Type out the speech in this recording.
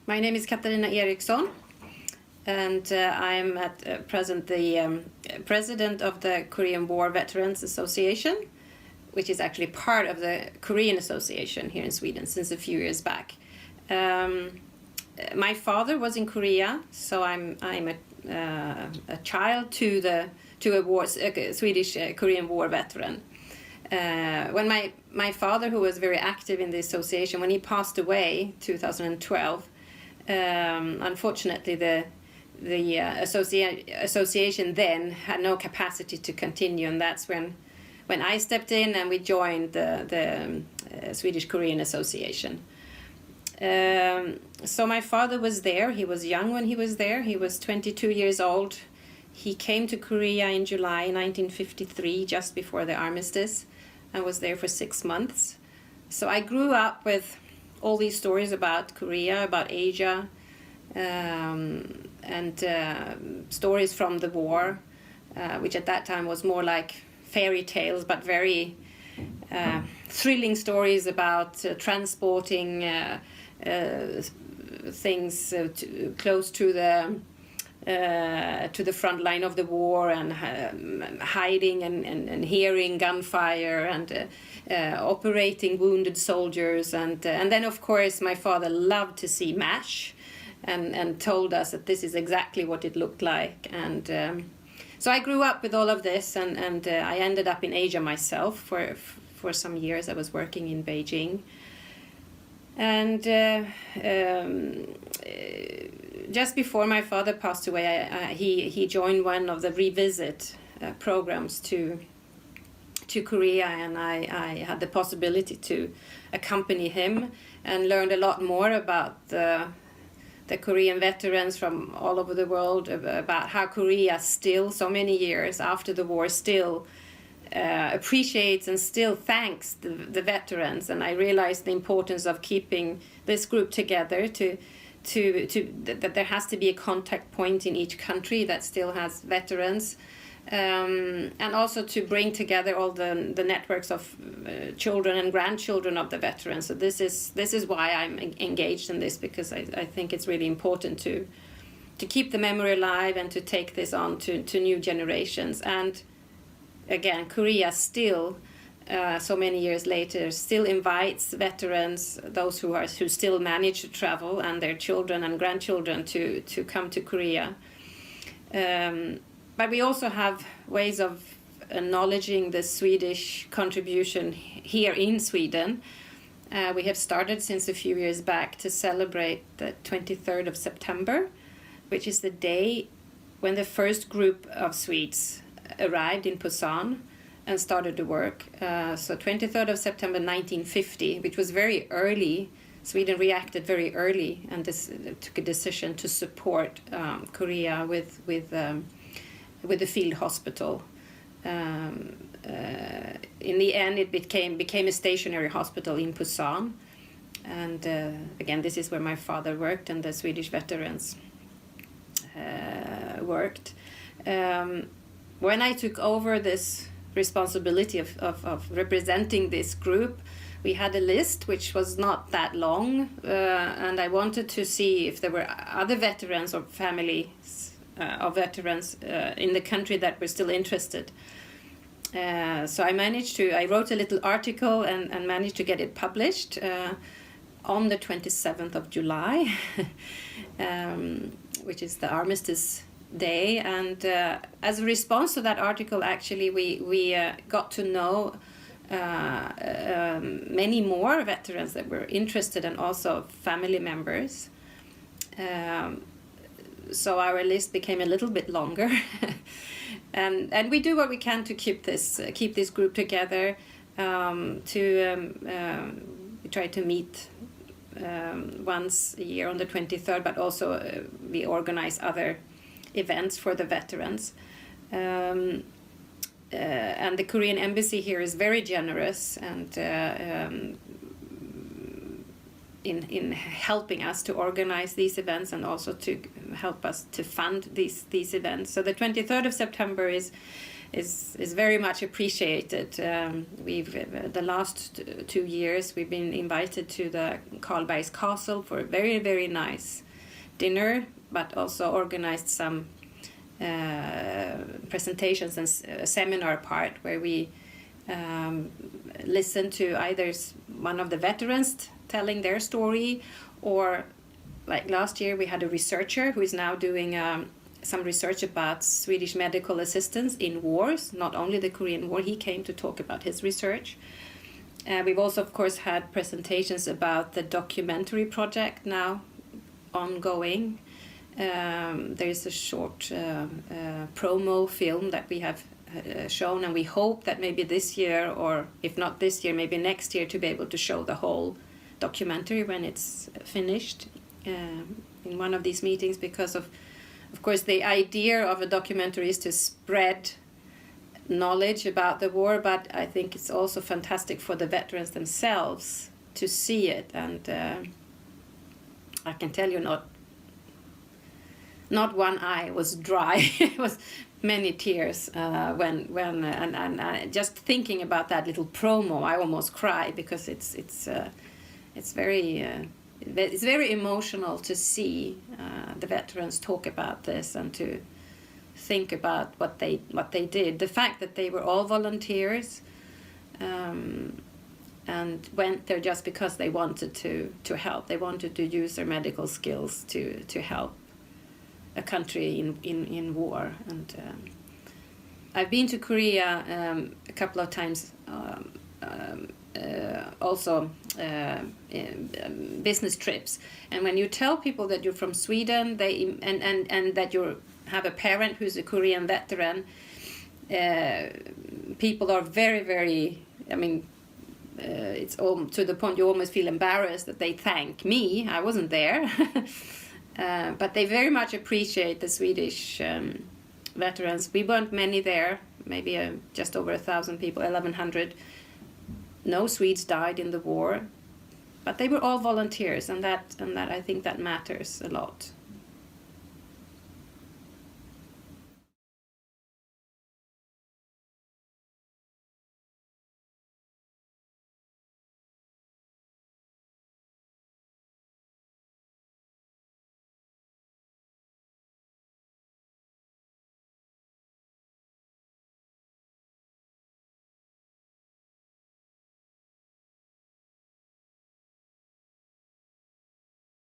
My name is Katarina Eriksson, and I'm at present the president of the Korean War Veterans Association, which is actually part of the Korean Association here in Sweden since a few years back. My father was in Korea, so I'm a child to a Swedish Korean War veteran. When my father, who was very active in the association, when he passed away 2012, unfortunately the association then had no capacity to continue, and that's when I stepped in and we joined the Swedish Korean Association. So my father was there. He was young when he was there. He was 22 years old. He came to Korea in July 1953, just before the armistice, and was there for 6 months. So I grew up with all these stories about Korea, about Asia, and stories from the war, which at that time was more like fairy tales, but very thrilling stories about transporting things close to the front line of the war, and hiding and hearing gunfire, and operating wounded soldiers, and then of course my father loved to see MASH, and told us that this is exactly what it looked like, and so I grew up with all of this, and I ended up in Asia myself for some years. I was working in Beijing, and just before my father passed away, he joined one of the revisit programs to Korea, and I had the possibility to accompany him and learned a lot more about the Korean veterans from all over the world, about how Korea still, so many years after the war, still appreciates and still thanks the veterans. And I realized the importance of keeping this group together, that there has to be a contact point in each country that still has veterans, and also to bring together all the networks of children and grandchildren of the veterans. So this is why I'm engaged in this, because I think it's really important to keep the memory alive and to take this on to new generations. And again, Korea still, so many years later, still invites veterans, those who still manage to travel, and their children and grandchildren to come to Korea. But we also have ways of acknowledging the Swedish contribution here in Sweden. We have started since a few years back to celebrate the 23rd of September, which is the day when the first group of Swedes arrived in Busan and started to work. So 23rd of September 1950, which was very early. Sweden reacted very early, and took a decision to support Korea with the field hospital. In the end, it became a stationary hospital in Busan, and again, this is where my father worked and the Swedish veterans worked. When I took over this responsibility of representing this group, we had a list which was not that long, and I wanted to see if there were other veterans or families of veterans in the country that were still interested. So I wrote a little article and managed to get it published on the 27th of July, which is the Armistice Day. And as a response to that article, actually, we got to know many more veterans that were interested, and also family members. So our list became a little bit longer, and we do what we can to keep this group together. We try to meet once a year on the 23rd, but also we organize other events for the veterans. And the Korean embassy here is very generous, and in helping us to organize these events, and also to help us to fund these events. So the 23rd of September is is very much appreciated. We've the last 2 years we've been invited to the Karlbergs Castle for a very, very nice dinner, but also organized some presentations and a seminar part where we listen to either one of the veterans telling their story, or like last year we had a researcher who is now doing some research about Swedish medical assistance in wars, not only the Korean War. He came to talk about his research. We've also, of course, had presentations about the documentary project now ongoing. There's a short promo film that we have shown, and we hope that maybe this year, or if not this year, maybe next year, to be able to show the whole documentary when it's finished in one of these meetings, because of course the idea of a documentary is to spread knowledge about the war, but I think it's also fantastic for the veterans themselves to see it. And I can tell you, not one eye was dry. It was many tears when just thinking about that little promo, I almost cry, because it's very emotional to see the veterans talk about this and to think about what they did. The fact that they were all volunteers and went there just because they wanted to help. They wanted to use their medical skills to help a country in war. And I've been to Korea a couple of times, also business trips. And when you tell people that you're from Sweden, and that you have a parent who's a Korean veteran, people are very, very, I mean, it's all to the point you almost feel embarrassed that they thank me. I wasn't there. But they very much appreciate the Swedish veterans. We weren't many there, maybe just over 1,000 people, 1,100. No Swedes died in the war, but they were all volunteers, and that I think that matters a lot.